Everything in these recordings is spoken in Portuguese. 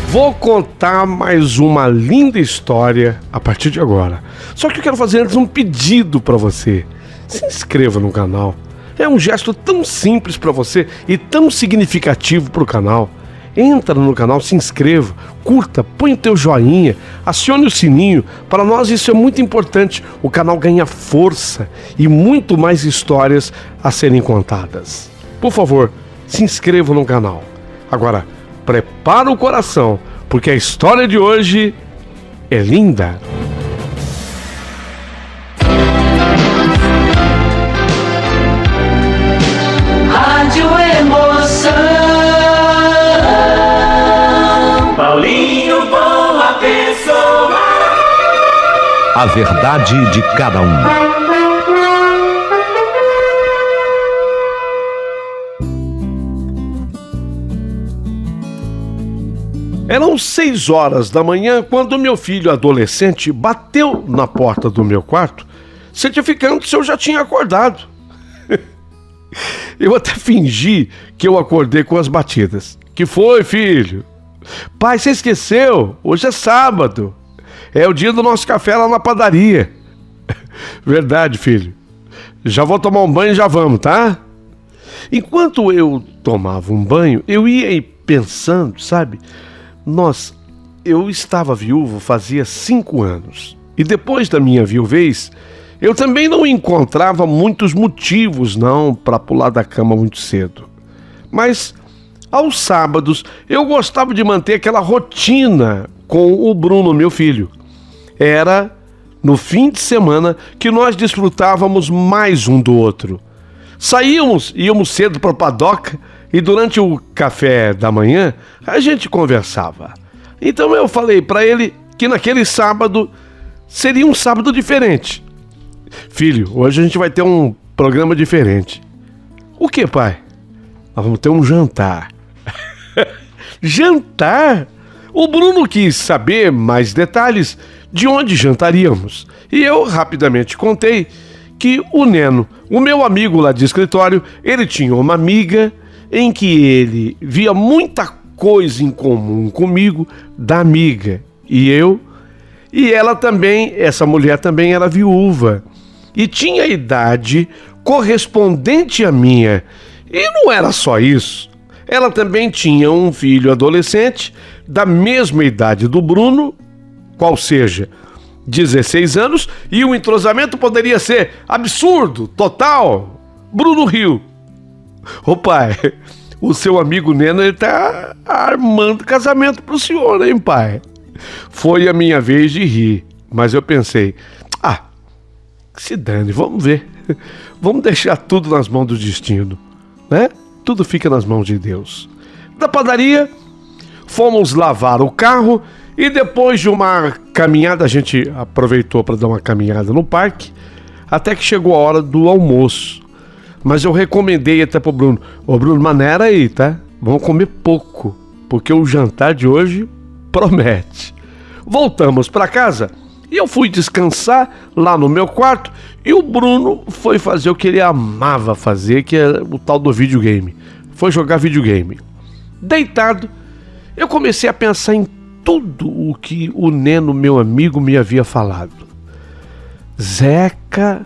Vou contar mais uma linda história a partir de agora. Só que eu quero fazer antes um pedido para você. Se inscreva no canal. É um gesto tão simples para você e tão significativo para o canal. Entra no canal, se inscreva, curta, põe o teu joinha, acione o sininho. Para nós isso é muito importante. O canal ganha força e muito mais histórias a serem contadas. Por favor, se inscreva no canal. Agora, prepara o coração, porque a história de hoje é linda. Rádio Emoção. Paulinho Boa Pessoa. A verdade de cada um. Eram 6 horas da manhã quando meu filho adolescente bateu na porta do meu quarto, certificando se eu já tinha acordado. Eu até fingi que eu acordei com as batidas. Que foi, filho? Pai, você esqueceu? Hoje é sábado. É o dia do nosso café lá na padaria. Verdade, filho. Já vou tomar um banho e já vamos, tá? Enquanto eu tomava um banho, eu ia pensando, sabe? Eu estava viúvo fazia 5 anos. E depois da minha viuvez, eu também não encontrava muitos motivos, não, para pular da cama muito cedo. Mas, aos sábados, eu gostava de manter aquela rotina com o Bruno, meu filho. Era no fim de semana que nós desfrutávamos mais um do outro. Íamos cedo para a padoca e durante o café da manhã a gente conversava. Então eu falei para ele que naquele sábado seria um sábado diferente. Filho, hoje a gente vai ter um programa diferente. O que, pai? Nós vamos ter um jantar. Jantar? O Bruno quis saber mais detalhes de onde jantaríamos. E eu rapidamente contei que o Neno, o meu amigo lá de escritório, ele tinha uma amiga em que ele via muita coisa em comum comigo da amiga. E ela também, essa mulher também era viúva. E tinha a idade correspondente à minha. E não era só isso. Ela também tinha um filho adolescente da mesma idade do Bruno, qual seja, 16 anos, e o entrosamento poderia ser absurdo, total. Bruno riu. Ô pai, o seu amigo Neno, ele tá armando casamento pro senhor, hein, pai? Foi a minha vez de rir, mas eu pensei, se dane, vamos ver. Vamos deixar tudo nas mãos do destino, né? Tudo fica nas mãos de Deus. Da padaria, fomos lavar o carro e depois de uma caminhada, a gente aproveitou para dar uma caminhada no parque, até que chegou a hora do almoço. Mas eu recomendei até pro Bruno, Bruno, maneira aí, tá? Vamos comer pouco, porque o jantar de hoje promete. Voltamos para casa e eu fui descansar lá no meu quarto e o Bruno foi fazer o que ele amava fazer, que é o tal do videogame. Foi jogar videogame. Deitado, eu comecei a pensar em tudo o que o Neno, meu amigo, me havia falado. Zeca,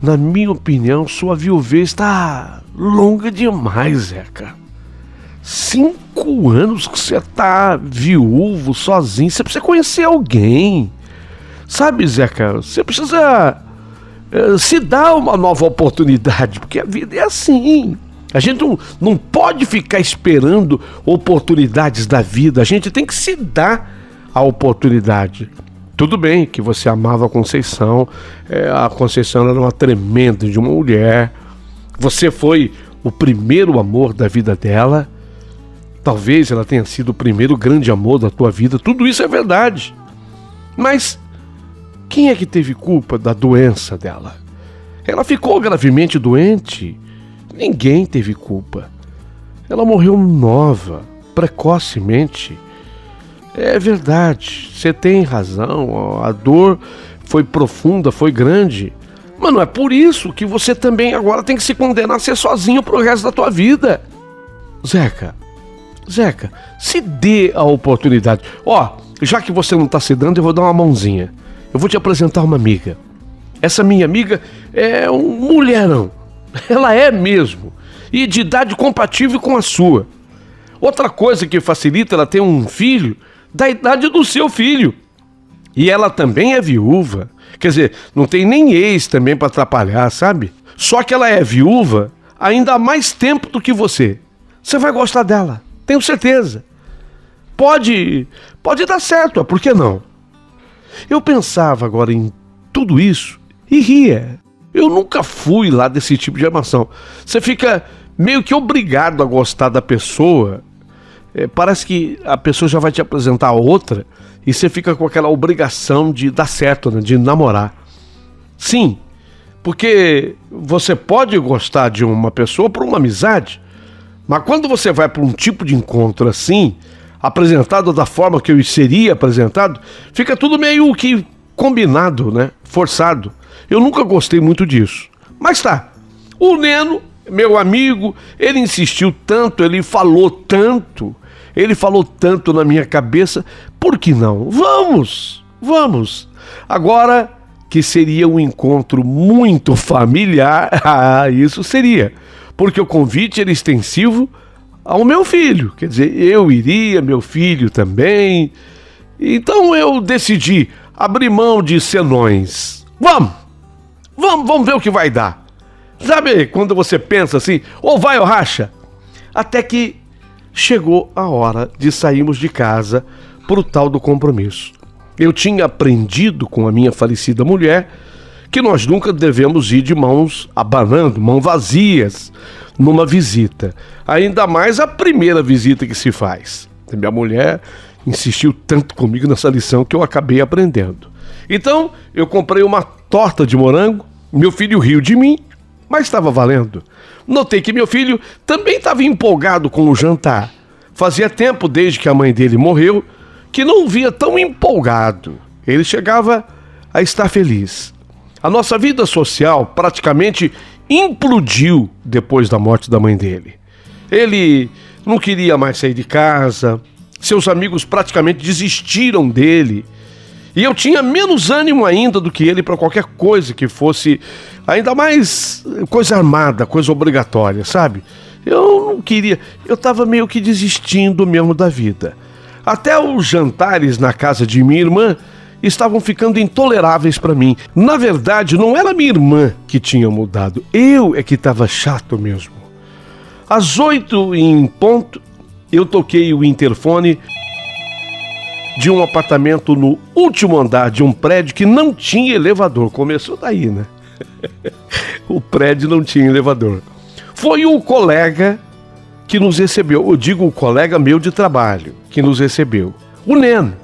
na minha opinião, sua viuvez está longa demais, Zeca. 5 anos que você tá viúvo, sozinho, você precisa conhecer alguém. Sabe, Zeca, você precisa se dar uma nova oportunidade, porque a vida é assim. A gente não pode ficar esperando oportunidades da vida, a gente tem que se dar a oportunidade. Tudo bem que você amava a Conceição, a Conceição era uma tremenda de uma mulher, você foi o primeiro amor da vida dela, talvez ela tenha sido o primeiro grande amor da tua vida, tudo isso é verdade. Mas quem é que teve culpa da doença dela? Ela ficou gravemente doente, ninguém teve culpa. Ela morreu nova, precocemente. É verdade, você tem razão, a dor foi profunda, foi grande, mas não é por isso que você também agora tem que se condenar a ser sozinho pro resto da tua vida. Zeca, Zeca, se dê a oportunidade. Ó, já que você não tá se dando, eu vou dar uma mãozinha. Eu vou te apresentar uma amiga. Essa minha amiga é um mulherão. Ela é mesmo. E de idade compatível com a sua. Outra coisa que facilita ela ter um filho da idade do seu filho. E ela também é viúva. Quer dizer, não tem nem ex também para atrapalhar, sabe? Só que ela é viúva ainda há mais tempo do que você. Você vai gostar dela, tenho certeza. Pode dar certo, por que não? Eu pensava agora em tudo isso e ria. Eu nunca fui lá desse tipo de armação. Você fica meio que obrigado a gostar da pessoa. Parece que a pessoa já vai te apresentar a outra e você fica com aquela obrigação de dar certo, né? De namorar. Sim, porque você pode gostar de uma pessoa por uma amizade, mas quando você vai para um tipo de encontro assim, apresentado da forma que eu seria apresentado, fica tudo meio que combinado, né? Forçado. Eu nunca gostei muito disso. Mas tá, o Neno, meu amigo, ele insistiu tanto, ele falou tanto na minha cabeça, por que não? Vamos. Agora que seria um encontro muito familiar, isso seria, porque o convite era extensivo ao meu filho, quer dizer, eu iria, meu filho também. Então eu decidi abrir mão de senões. Vamos ver o que vai dar. Sabe quando você pensa assim, ou vai ou racha? Até que chegou a hora de sairmos de casa pro tal do compromisso. Eu tinha aprendido com a minha falecida mulher que nós nunca devemos ir de mãos abanando, mãos vazias, numa visita. Ainda mais a primeira visita que se faz. Minha mulher insistiu tanto comigo nessa lição que eu acabei aprendendo. Então, eu comprei uma torta de morango, meu filho riu de mim, mas estava valendo. Notei que meu filho também estava empolgado com o jantar. Fazia tempo, desde que a mãe dele morreu, que não o via tão empolgado. Ele chegava a estar feliz. A nossa vida social praticamente implodiu depois da morte da mãe dele. Ele não queria mais sair de casa, seus amigos praticamente desistiram dele. E eu tinha menos ânimo ainda do que ele para qualquer coisa que fosse, ainda mais coisa armada, coisa obrigatória, sabe? Eu não queria, eu estava meio que desistindo mesmo da vida. Até os jantares na casa de minha irmã estavam ficando intoleráveis para mim. Na verdade, não era minha irmã que tinha mudado, eu é que estava chato mesmo. Às 8 em ponto, eu toquei o interfone de um apartamento no último andar de um prédio que não tinha elevador. Começou daí, né? O prédio não tinha elevador. Foi o colega que nos recebeu, eu digo o colega meu de trabalho, que nos recebeu, o Neno.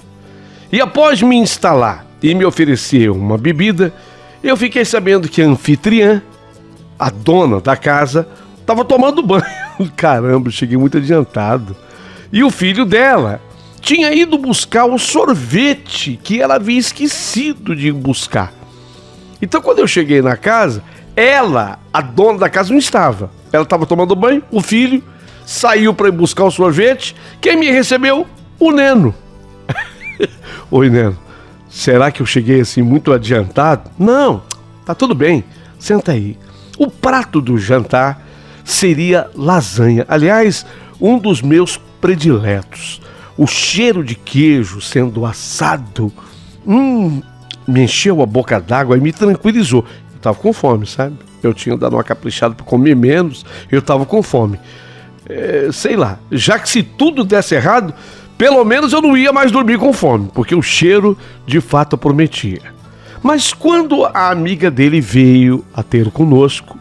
E após me instalar e me oferecer uma bebida, eu fiquei sabendo que a anfitriã, a dona da casa, estava tomando banho. Caramba, eu cheguei muito adiantado. E o filho dela tinha ido buscar o sorvete que ela havia esquecido de buscar. Então, quando eu cheguei na casa, ela, a dona da casa, não estava. Ela estava tomando banho, o filho saiu para ir buscar o sorvete. Quem me recebeu? O Neno. Oi, Neno. Será que eu cheguei assim muito adiantado? Não, tá tudo bem. Senta aí. O prato do jantar seria lasanha. Aliás, um dos meus prediletos. O cheiro de queijo sendo assado me encheu a boca d'água e me tranquilizou. Eu tava com fome, sabe? Eu tinha dado uma caprichada para comer menos, eu tava com fome. Sei lá, já que se tudo desse errado, pelo menos eu não ia mais dormir com fome, porque o cheiro de fato prometia. Mas quando a amiga dele veio a ter conosco,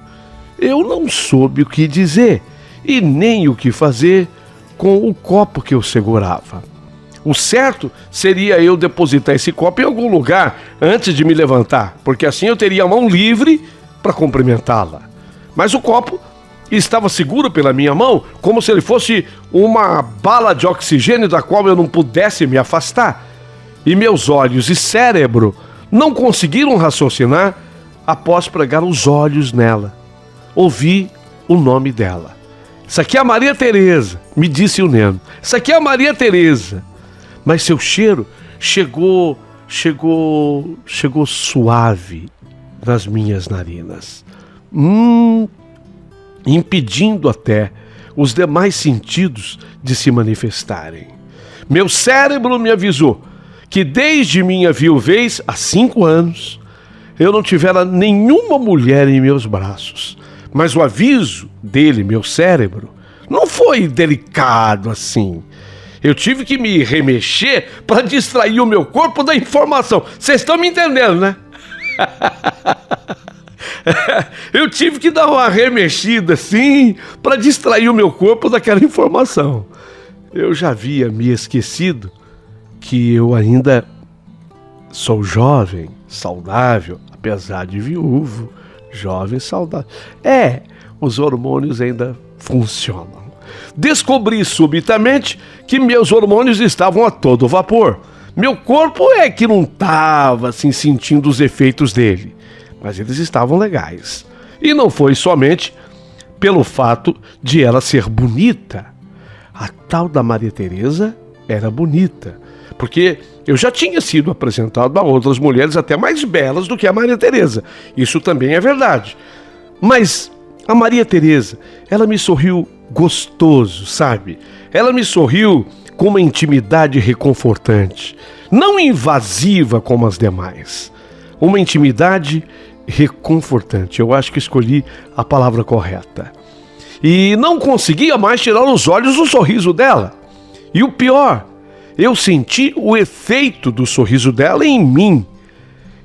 eu não soube o que dizer e nem o que fazer com o copo que eu segurava. O certo seria eu depositar esse copo em algum lugar antes de me levantar, porque assim eu teria a mão livre para cumprimentá-la. Mas o copo estava seguro pela minha mão, como se ele fosse uma bala de oxigênio da qual eu não pudesse me afastar. E meus olhos e cérebro não conseguiram raciocinar após pregar os olhos nela. Ouvi o nome dela. Isso aqui é a Maria Tereza, me disse o Neno. Isso aqui é a Maria Tereza. Mas seu cheiro chegou suave nas minhas narinas, impedindo até os demais sentidos de se manifestarem. Meu cérebro me avisou que desde minha viuvez, há 5 anos, eu não tivera nenhuma mulher em meus braços. Mas o aviso dele, meu cérebro, não foi delicado assim. Eu tive que me remexer para distrair o meu corpo da informação. Vocês estão me entendendo, né? Eu tive que dar uma remexida assim para distrair o meu corpo daquela informação. Eu já havia me esquecido que eu ainda sou jovem, saudável, apesar de viúvo, jovem, saudável. Os hormônios ainda funcionam. Descobri subitamente que meus hormônios estavam a todo vapor. Meu corpo é que não estava assim sentindo os efeitos dele, mas eles estavam legais. E não foi somente pelo fato de ela ser bonita. A tal da Maria Tereza era bonita, porque eu já tinha sido apresentado a outras mulheres até mais belas do que a Maria Tereza. Isso também é verdade. Mas a Maria Tereza, ela me sorriu gostoso, sabe? Ela me sorriu com uma intimidade reconfortante, não invasiva como as demais. Uma intimidade reconfortante. Eu acho que escolhi a palavra correta. E não conseguia mais tirar os olhos do sorriso dela. E o pior, eu senti o efeito do sorriso dela em mim.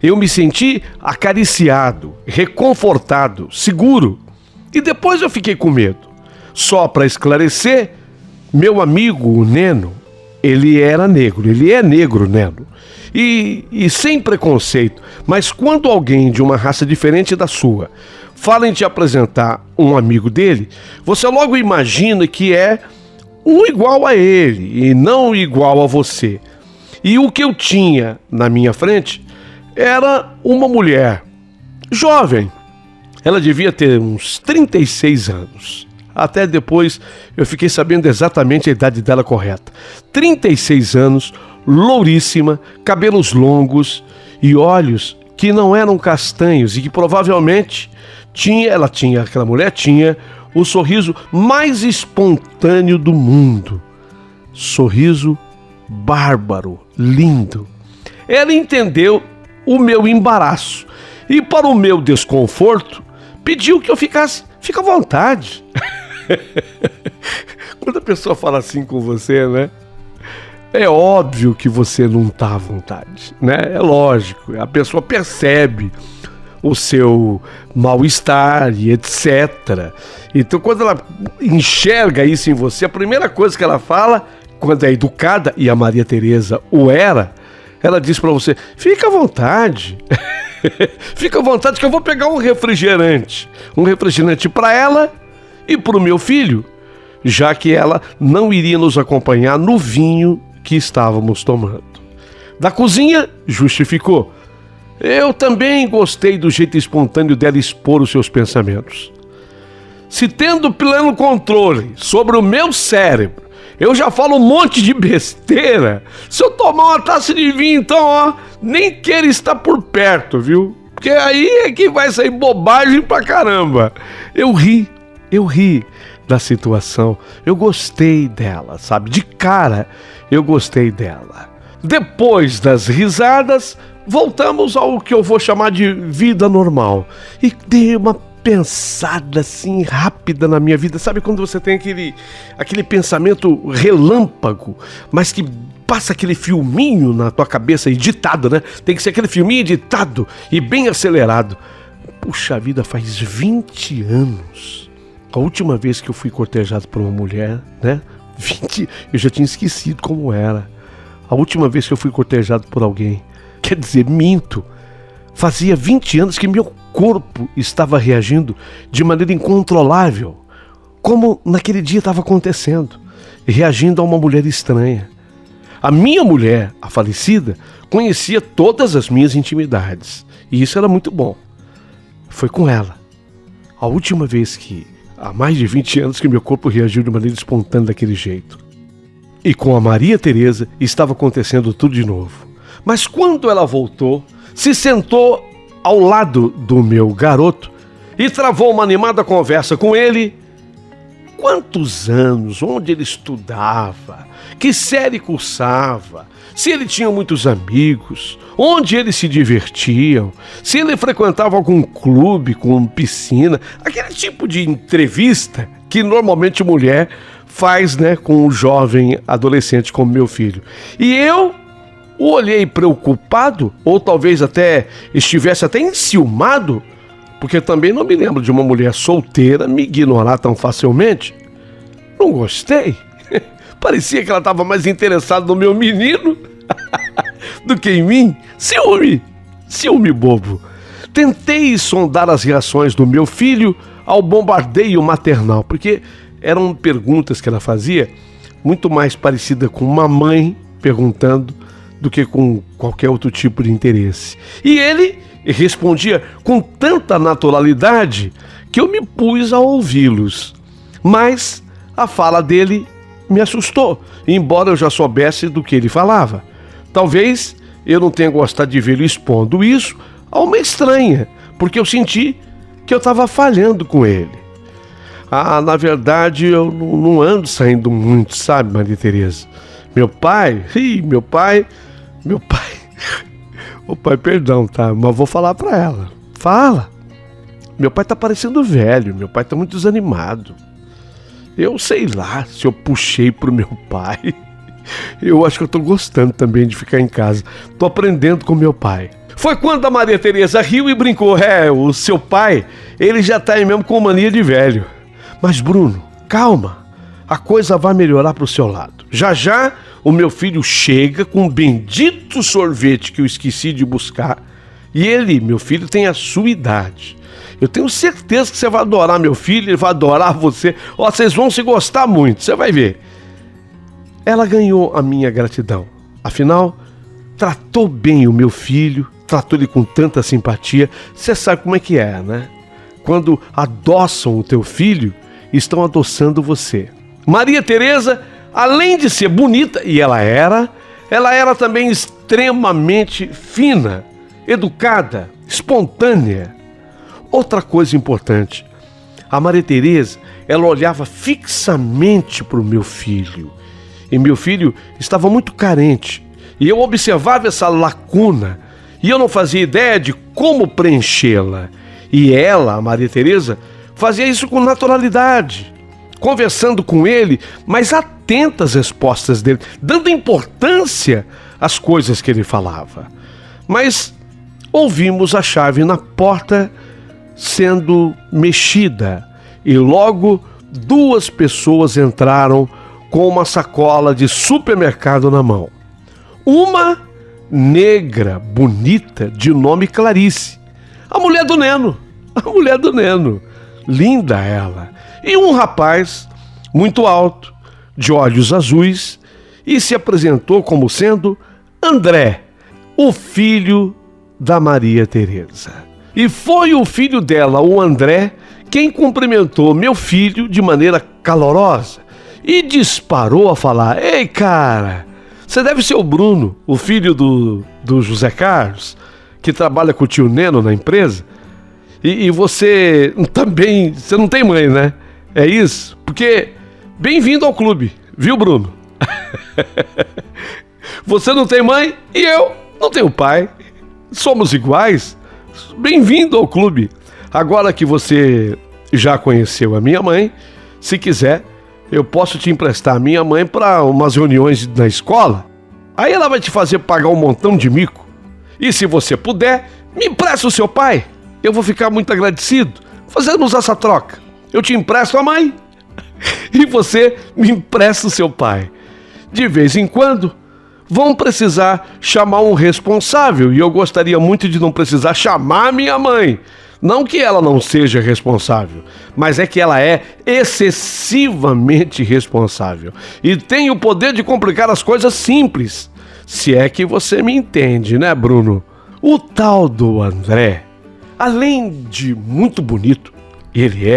Eu me senti acariciado, reconfortado, seguro. E depois eu fiquei com medo. Só para esclarecer, meu amigo, o Neno, ele era negro, ele é negro, Neno. E sem preconceito, mas quando alguém de uma raça diferente da sua fala em te apresentar um amigo dele, você logo imagina que é um igual a ele e não igual a você. E o que eu tinha na minha frente era uma mulher jovem. Ela devia ter uns 36 anos. Até depois eu fiquei sabendo exatamente a idade dela correta. 36 anos, louríssima, cabelos longos e olhos que não eram castanhos e que provavelmente aquela mulher tinha o sorriso mais espontâneo do mundo. Sorriso bárbaro, lindo. Ela entendeu o meu embaraço e, para o meu desconforto, pediu que eu ficasse. Fica à vontade. Quando a pessoa fala assim com você, né? É óbvio que você não está à vontade, né? É lógico, a pessoa percebe o seu mal-estar e etc. Então, quando ela enxerga isso em você, a primeira coisa que ela fala, quando é educada, e a Maria Tereza o era, ela diz para você, fica à vontade. Fica à vontade que eu vou pegar um refrigerante para ela e para o meu filho, já que ela não iria nos acompanhar no vinho que estávamos tomando. Da cozinha, justificou. Eu também gostei do jeito espontâneo dela expor os seus pensamentos. Se tendo pleno controle sobre o meu cérebro, eu já falo um monte de besteira. Se eu tomar uma taça de vinho, então, nem queira estar por perto, viu? Porque aí é que vai sair bobagem pra caramba. Eu ri da situação. Eu gostei dela, sabe? De cara, eu gostei dela. Depois das risadas, voltamos ao que eu vou chamar de vida normal. E dei uma pensada assim rápida na minha vida. Sabe quando você tem aquele pensamento relâmpago, mas que passa aquele filminho na tua cabeça editado, né? Tem que ser aquele filminho editado e bem acelerado. Puxa vida, faz 20 anos. A última vez que eu fui cortejado por uma mulher, né? Eu já tinha esquecido como era. A última vez que eu fui cortejado por alguém. Quer dizer, minto. Fazia 20 anos que meu corpo estava reagindo de maneira incontrolável, como naquele dia estava acontecendo, reagindo a uma mulher estranha. A minha mulher, a falecida, conhecia todas as minhas intimidades, e isso era muito bom. Foi com ela. A última vez que há mais de 20 anos que meu corpo reagiu de maneira espontânea daquele jeito. E com a Maria Teresa estava acontecendo tudo de novo. Mas quando ela voltou, se sentou ao lado do meu garoto e travou uma animada conversa com ele. Quantos anos, onde ele estudava, que série cursava, se ele tinha muitos amigos, onde eles se divertiam, se ele frequentava algum clube com piscina, aquele tipo de entrevista que normalmente mulher faz, né, com um jovem adolescente como meu filho. E eu o olhei preocupado, ou talvez até estivesse até enciumado, porque também não me lembro de uma mulher solteira me ignorar tão facilmente. Não gostei. Parecia que ela estava mais interessada no meu menino do que em mim. Ciúme bobo. Tentei sondar as reações do meu filho ao bombardeio maternal, porque eram perguntas que ela fazia muito mais parecida com uma mãe perguntando do que com qualquer outro tipo de interesse. E ele respondia com tanta naturalidade que eu me pus a ouvi-los. Mas a fala dele me assustou, embora eu já soubesse do que ele falava. Talvez eu não tenha gostado de vê-lo expondo isso a uma estranha, porque eu senti que eu estava falhando com ele. Na verdade, eu não ando saindo muito, sabe, Maria Teresa? Meu pai, ô pai, perdão, tá? Mas vou falar pra ela. Fala. Meu pai tá parecendo velho, meu pai tá muito desanimado. Eu sei lá se eu puxei pro meu pai. Eu acho que eu tô gostando também de ficar em casa. Tô aprendendo com meu pai. Foi quando a Maria Teresa riu e brincou. O seu pai, ele já tá aí mesmo com mania de velho. Mas Bruno, calma. A coisa vai melhorar pro seu lado. Já já o meu filho chega com um bendito sorvete que eu esqueci de buscar. E ele, meu filho, tem a sua idade. Eu tenho certeza que você vai adorar meu filho, ele vai adorar você. Vocês vão se gostar muito, você vai ver. Ela ganhou a minha gratidão. Afinal, tratou bem o meu filho, tratou ele com tanta simpatia. Você sabe como é que é, né? Quando adoçam o teu filho, estão adoçando você. Maria Teresa, além de ser bonita, e ela era também extremamente fina, educada, espontânea. Outra coisa importante, a Maria Teresa, ela olhava fixamente para o meu filho. E meu filho estava muito carente. E eu observava essa lacuna. E eu não fazia ideia de como preenchê-la. E ela, a Maria Teresa, fazia isso com naturalidade. Conversando com ele, mas atenta às respostas dele. Dando importância às coisas que ele falava. Mas ouvimos a chave na porta sendo mexida. E logo 2 pessoas entraram com uma sacola de supermercado na mão. Uma negra, bonita, de nome Clarice. A mulher do Neno. Linda ela. E um rapaz muito alto, de olhos azuis, e se apresentou como sendo André, o filho da Maria Teresa. E foi o filho dela, o André, quem cumprimentou meu filho de maneira calorosa e disparou a falar: "Ei, cara, você deve ser o Bruno, o filho do José Carlos, que trabalha com o tio Neno na empresa. E você também, você não tem mãe, né? É isso? Porque bem-vindo ao clube, viu, Bruno? Você não tem mãe e eu não tenho pai. Somos iguais. Bem-vindo ao clube. Agora que você já conheceu a minha mãe, se quiser, eu posso te emprestar a minha mãe para umas reuniões na escola. Aí ela vai te fazer pagar um montão de mico. E se você puder, me empresta o seu pai. Eu vou ficar muito agradecido. Fazemos essa troca. Eu te empresto a mãe e você me empresta o seu pai. De vez em quando, vão precisar chamar um responsável e eu gostaria muito de não precisar chamar minha mãe. Não que ela não seja responsável, mas é que ela é excessivamente responsável e tem o poder de complicar as coisas simples. Se é que você me entende, né, Bruno? O tal do André, além de muito bonito, ele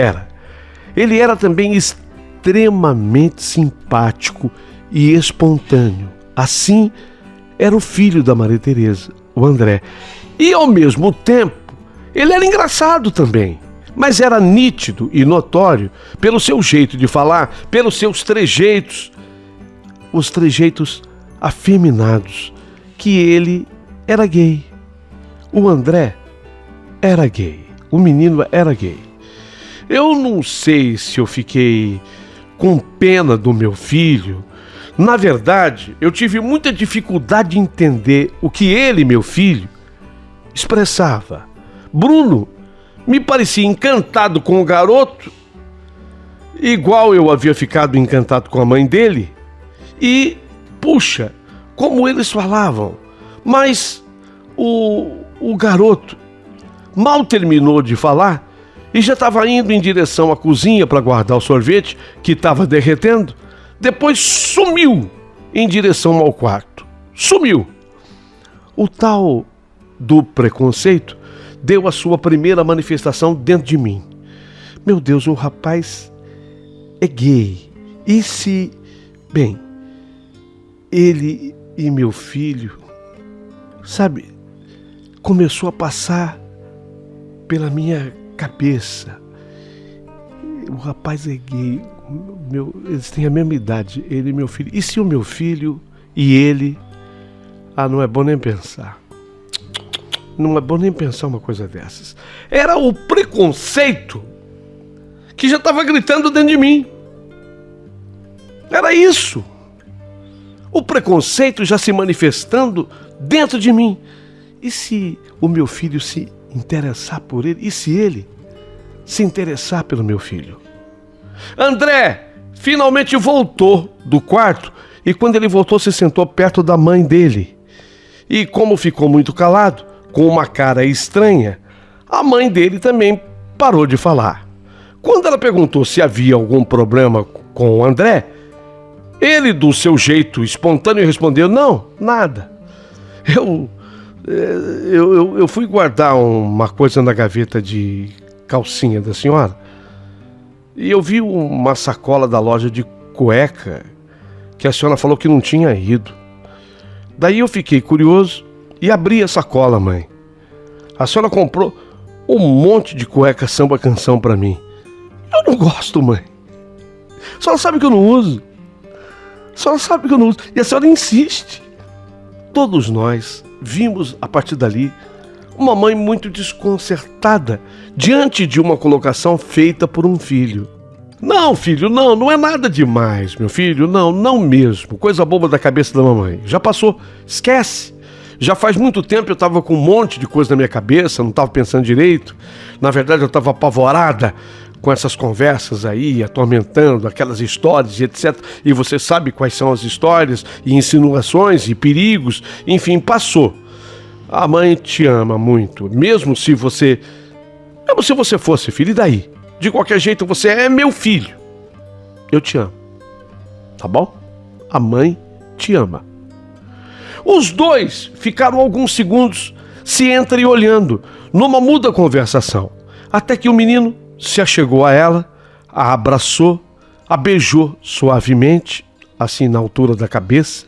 Ele era também extremamente simpático e espontâneo. Assim, era o filho da Maria Teresa, o André. E, ao mesmo tempo, ele era engraçado também. Mas era nítido e notório pelo seu jeito de falar, pelos seus trejeitos, os trejeitos afeminados, que ele era gay. O André era gay. O menino era gay. Eu não sei se eu fiquei com pena do meu filho. Na verdade, eu tive muita dificuldade de entender o que ele, meu filho, expressava. Bruno me parecia encantado com o garoto, igual eu havia ficado encantado com a mãe dele. E, puxa, como eles falavam. Mas o garoto mal terminou de falar e já estava indo em direção à cozinha para guardar o sorvete que estava derretendo. Depois sumiu em direção ao quarto. Sumiu. O tal do preconceito deu a sua primeira manifestação dentro de mim. Meu Deus, o rapaz é gay. E se... Bem, ele e meu filho, sabe, começou a passar pela minha cabeça. O rapaz é gay. Eles têm a mesma idade, ele e meu filho. E se o meu filho e ele... não é bom nem pensar. Não é bom nem pensar uma coisa dessas. Era o preconceito que já estava gritando dentro de mim. Era isso. O preconceito já se manifestando dentro de mim. E se o meu filho se interessar por ele? E se ele se interessar pelo meu filho? André finalmente voltou do quarto e quando ele voltou se sentou perto da mãe dele. E como ficou muito calado, com uma cara estranha, a mãe dele também parou de falar. Quando ela perguntou se havia algum problema com o André, ele, do seu jeito espontâneo, respondeu: não, nada. Eu fui guardar uma coisa na gaveta de calcinha da senhora e eu vi uma sacola da loja de cueca que a senhora falou que não tinha ido. Daí eu fiquei curioso e abri a sacola, mãe. A senhora comprou um monte de cueca samba canção pra mim. Eu não gosto, mãe. A senhora sabe que eu não uso. A senhora sabe que eu não uso. E a senhora insiste. Todos nós vimos, a partir dali, uma mãe muito desconcertada diante de uma colocação feita por um filho. Não, filho, não é nada demais, meu filho, não mesmo. Coisa boba da cabeça da mamãe. Já passou, esquece. Já faz muito tempo eu estava com um monte de coisa na minha cabeça, não estava pensando direito. Na verdade, eu estava apavorada com essas conversas aí, atormentando aquelas histórias e etc. E você sabe quais são as histórias e insinuações e perigos. Enfim, passou. A mãe te ama muito, mesmo se você fosse filho, e daí? De qualquer jeito, você é meu filho. Eu te amo. Tá bom? A mãe te ama. Os dois ficaram alguns segundos se entreolhando numa muda conversação, até que o menino se achegou a ela, a abraçou, a beijou suavemente, assim na altura da cabeça,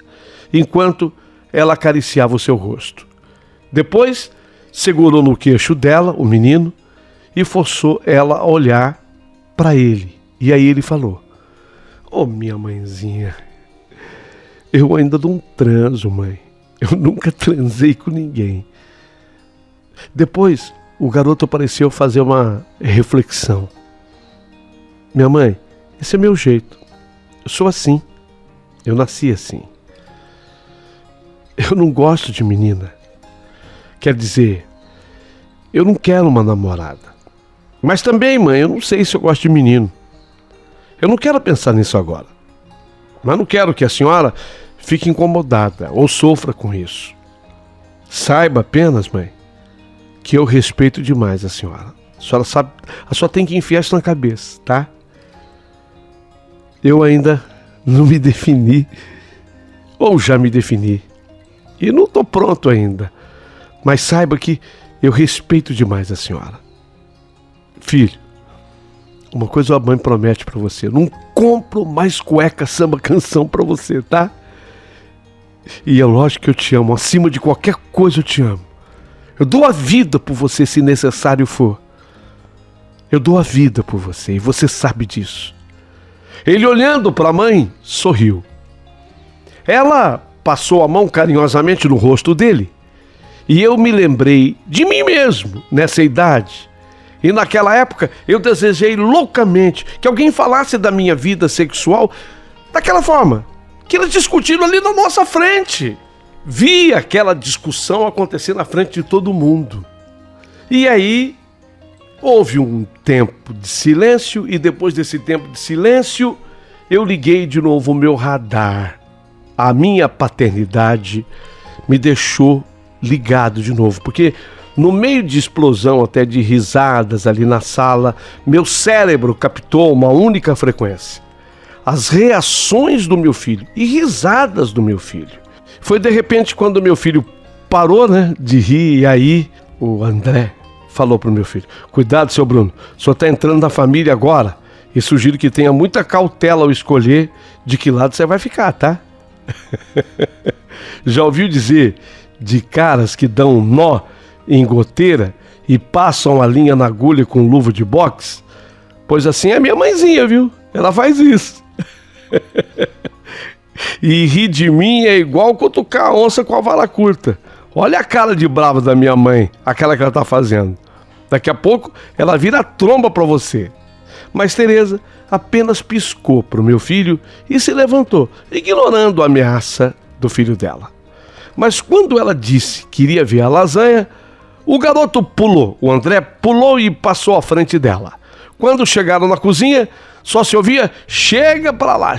enquanto ela acariciava o seu rosto. Depois, segurou no queixo dela, o menino, e forçou ela a olhar para ele. E aí ele falou: "Ô, minha mãezinha, eu ainda não transo, mãe. Eu nunca transei com ninguém." Depois, o garoto pareceu fazer uma reflexão. "Minha mãe, esse é meu jeito. Eu sou assim. Eu nasci assim. Eu não gosto de menina. Quer dizer, eu não quero uma namorada. Mas também, mãe, eu não sei se eu gosto de menino. Eu não quero pensar nisso agora. Mas não quero que a senhora fique incomodada ou sofra com isso. Saiba apenas, mãe, que eu respeito demais a senhora. A senhora sabe, a senhora tem que enfiar isso na cabeça, tá? Eu ainda não me defini, ou já me defini, e não estou pronto ainda. Mas saiba que eu respeito demais a senhora. Filho, uma coisa a mãe promete pra você: não compro mais cueca samba canção pra você, tá? E é lógico que eu te amo, acima de qualquer coisa eu te amo. Eu dou a vida por você se necessário for. Eu dou a vida por você e você sabe disso. Ele, olhando para a mãe, sorriu. Ela passou a mão carinhosamente no rosto dele e eu me lembrei de mim mesmo nessa idade. E naquela época eu desejei loucamente que alguém falasse da minha vida sexual daquela forma que eles discutiram ali na nossa frente. Vi aquela discussão acontecer na frente de todo mundo. E aí houve um tempo de silêncio e depois desse tempo de silêncio eu liguei de novo o meu radar. A minha paternidade me deixou ligado de novo, porque no meio de explosão até de risadas ali na sala, meu cérebro captou uma única frequência: as reações do meu filho e risadas do meu filho. Foi de repente quando meu filho parou, de rir, e aí o André falou pro meu filho: cuidado, seu Bruno, o senhor tá entrando na família agora e sugiro que tenha muita cautela ao escolher de que lado você vai ficar, tá? Já ouviu dizer de caras que dão um nó em goteira e passam a linha na agulha com luva de boxe? Pois assim é minha mãezinha, viu? Ela faz isso. E rir de mim é igual cutucar a onça com a vara curta. Olha a cara de brava da minha mãe, aquela que ela tá fazendo. Daqui a pouco ela vira tromba pra você. Mas Tereza apenas piscou pro meu filho e se levantou, ignorando a ameaça do filho dela. Mas quando ela disse que iria ver a lasanha, o garoto pulou, o André pulou e passou à frente dela. Quando chegaram na cozinha, só se ouvia: chega pra lá,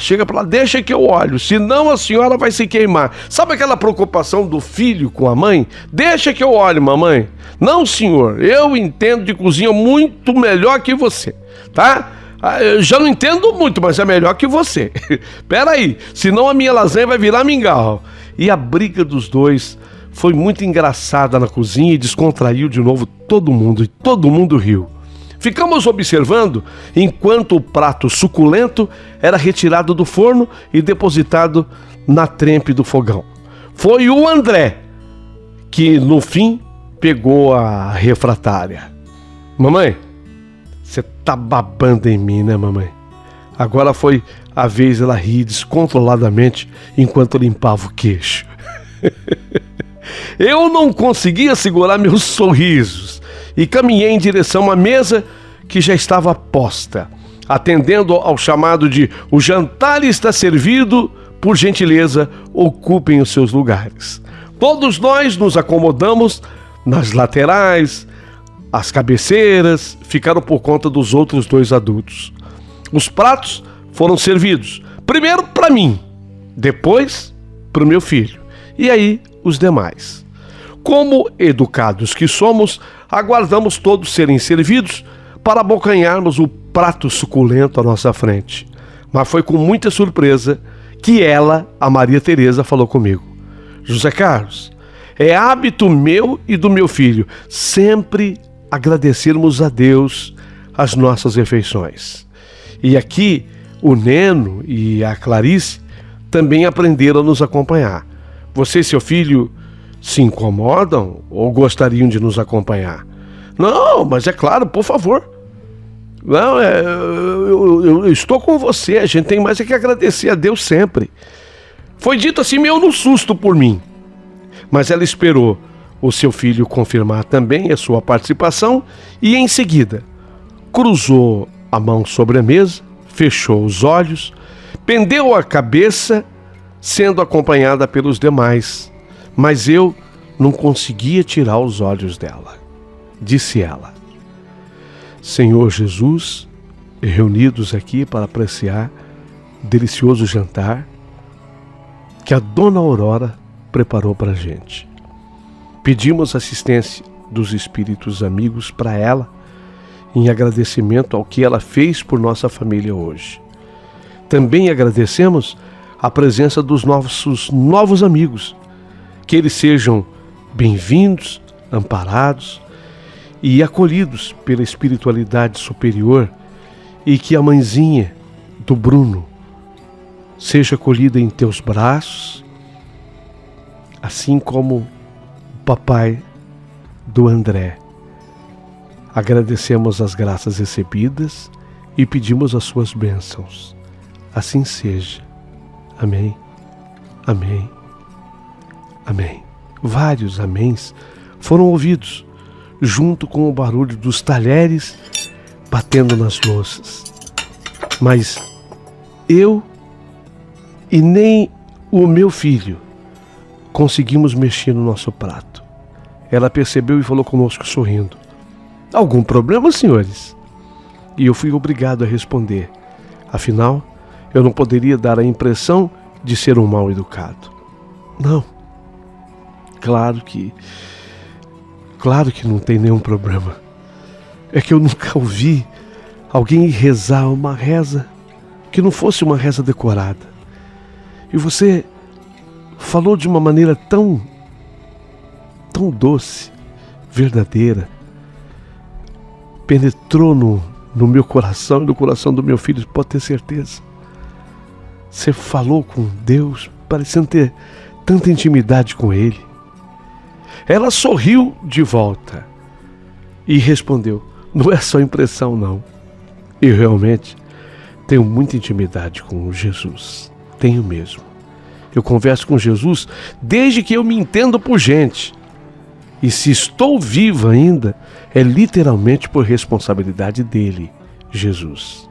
deixa que eu olho, senão a senhora vai se queimar. Sabe aquela preocupação do filho com a mãe? Deixa que eu olho, mamãe. Não, senhor, eu entendo de cozinha muito melhor que você, tá? Eu já não entendo muito, mas é melhor que você. Peraí, senão a minha lasanha vai virar mingau. E a briga dos dois foi muito engraçada na cozinha e descontraiu de novo todo mundo, e todo mundo riu. Ficamos observando enquanto o prato suculento era retirado do forno e depositado na trempe do fogão. Foi o André que, no fim, pegou a refratária. Mamãe, você tá babando em mim, né, mamãe? Agora foi a vez ela rir descontroladamente enquanto limpava o queixo. Eu não conseguia segurar meus sorrisos e caminhei em direção à mesa que já estava posta, atendendo ao chamado de: o jantar está servido, por gentileza, ocupem os seus lugares. Todos nós nos acomodamos nas laterais, as cabeceiras ficaram por conta dos outros dois adultos. Os pratos foram servidos, primeiro para mim, depois para o meu filho, e aí os demais. Como educados que somos, aguardamos todos serem servidos para abocanharmos o prato suculento à nossa frente. Mas foi com muita surpresa que ela, a Maria Tereza, falou comigo: José Carlos, é hábito meu e do meu filho sempre agradecermos a Deus as nossas refeições. E aqui o Neno e a Clarice também aprenderam a nos acompanhar. Você e seu filho se incomodam ou gostariam de nos acompanhar? Não, mas é claro, por favor. Não, eu estou com você, a gente tem mais é que agradecer a Deus sempre. Foi dito assim meio no susto por mim, mas ela esperou o seu filho confirmar também a sua participação e em seguida cruzou a mão sobre a mesa, fechou os olhos, pendeu a cabeça, sendo acompanhada pelos demais, mas eu não conseguia tirar os olhos dela. Disse ela: Senhor Jesus, reunidos aqui para apreciar o delicioso jantar que a Dona Aurora preparou para a gente. Pedimos assistência dos espíritos amigos para ela, em agradecimento ao que ela fez por nossa família hoje. Também agradecemos a presença dos nossos novos amigos, que eles sejam bem-vindos, amparados e acolhidos pela espiritualidade superior e que a mãezinha do Bruno seja acolhida em teus braços, assim como o papai do André. Agradecemos as graças recebidas e pedimos as suas bênçãos. Assim seja. Amém. Amém. Amém. Vários améns foram ouvidos, junto com o barulho dos talheres batendo nas louças. Mas eu e nem o meu filho conseguimos mexer no nosso prato. Ela percebeu e falou conosco sorrindo: algum problema, senhores? E eu fui obrigado a responder. Afinal, eu não poderia dar a impressão de ser um mal educado. Não. Claro que não tem nenhum problema. É que eu nunca ouvi alguém rezar uma reza que não fosse uma reza decorada. E você falou de uma maneira tão doce, verdadeira, penetrou no meu coração e no coração do meu filho, pode ter certeza. Você falou com Deus, parecendo ter tanta intimidade com Ele. Ela sorriu de volta e respondeu: não é só impressão, não. Eu realmente tenho muita intimidade com Jesus. Tenho mesmo. Eu converso com Jesus desde que eu me entendo por gente. E se estou vivo ainda, é literalmente por responsabilidade dele, Jesus.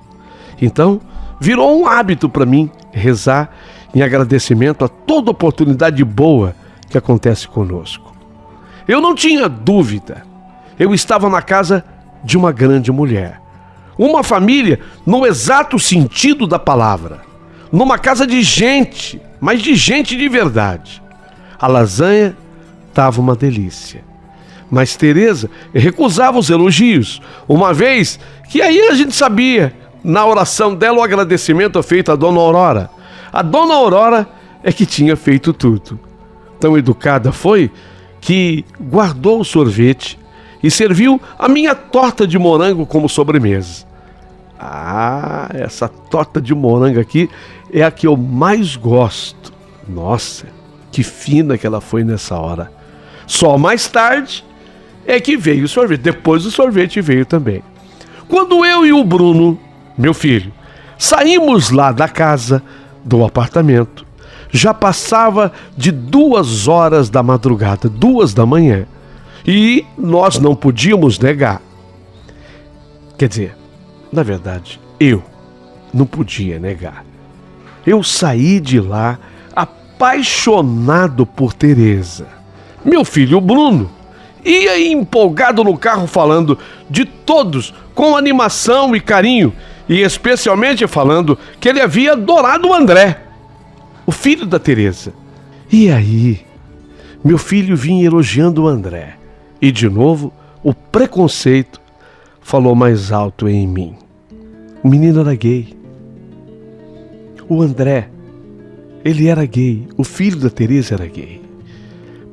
Então, virou um hábito para mim rezar em agradecimento a toda oportunidade boa que acontece conosco. Eu não tinha dúvida. Eu estava na casa de uma grande mulher. Uma família no exato sentido da palavra. Numa casa de gente, mas de gente de verdade. A lasanha estava uma delícia. Mas Teresa recusava os elogios, uma vez que aí a gente sabia, na oração dela, o agradecimento feito à Dona Aurora. A Dona Aurora é que tinha feito tudo. Tão educada foi que guardou o sorvete e serviu a minha torta de morango como sobremesa. Ah, essa torta de morango aqui é a que eu mais gosto. Nossa, que fina que ela foi nessa hora. Só mais tarde é que veio o sorvete. Depois o sorvete veio também. Quando eu e o Bruno, meu filho, saímos lá da casa, do apartamento, já passava de 2 horas da madrugada, 2 da manhã. E nós não podíamos negar. Quer dizer, na verdade, eu não podia negar. Eu saí de lá apaixonado por Teresa. Meu filho Bruno ia empolgado no carro falando de todos com animação e carinho, e especialmente falando que ele havia adorado o André, o filho da Teresa. E aí, meu filho vinha elogiando o André, e de novo o preconceito falou mais alto em mim. O menino era gay. O André, ele era gay. O filho da Teresa era gay.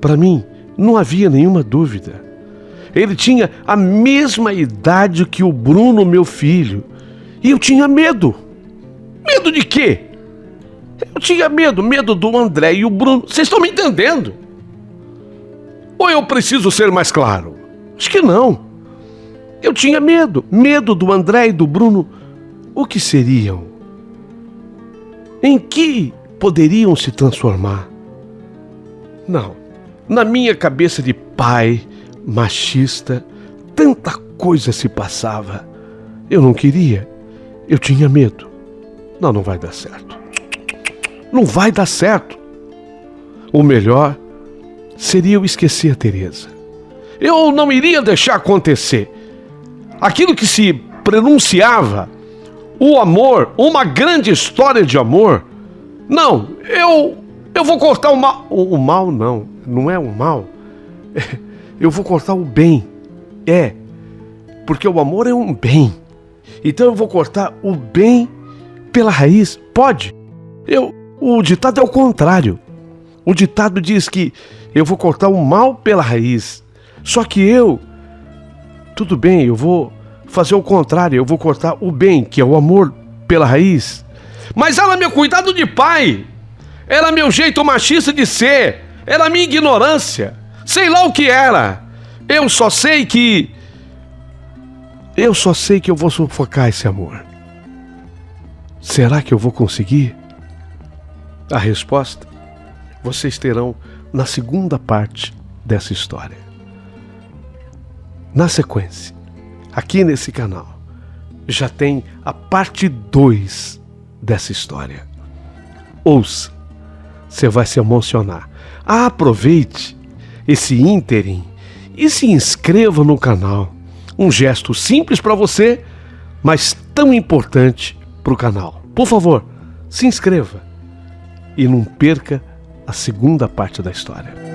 Para mim, não havia nenhuma dúvida. Ele tinha a mesma idade que o Bruno, meu filho. E eu tinha medo. Medo de quê? Eu tinha medo do André e o Bruno. Vocês estão me entendendo? Ou eu preciso ser mais claro? Acho que não. Eu tinha medo do André e do Bruno. O que seriam? Em que poderiam se transformar? Não. Na minha cabeça de pai machista, tanta coisa se passava. Eu não queria. Eu tinha medo. Não vai dar certo. Não vai dar certo. O melhor seria eu esquecer a Teresa. Eu não iria deixar acontecer. Aquilo que se pronunciava, o amor, uma grande história de amor. Não, eu vou cortar o mal. O mal não é o mal. Eu vou cortar o bem. Porque o amor é um bem. Então eu vou cortar o bem pela raiz. Pode. O ditado é o contrário. O ditado diz que eu vou cortar o mal pela raiz. Só que tudo bem, eu vou fazer o contrário, eu vou cortar o bem, que é o amor, pela raiz. Mas era meu cuidado de pai, era meu jeito machista de ser, era minha ignorância, sei lá o que era. Eu só sei que eu vou sufocar esse amor. Será que eu vou conseguir? A resposta vocês terão na segunda parte dessa história. Na sequência, aqui nesse canal, já tem a parte 2 dessa história. Ouça, você vai se emocionar. Aproveite esse ínterim e se inscreva no canal. Um gesto simples para você, mas tão importante para o canal. Por favor, se inscreva e não perca a segunda parte da história.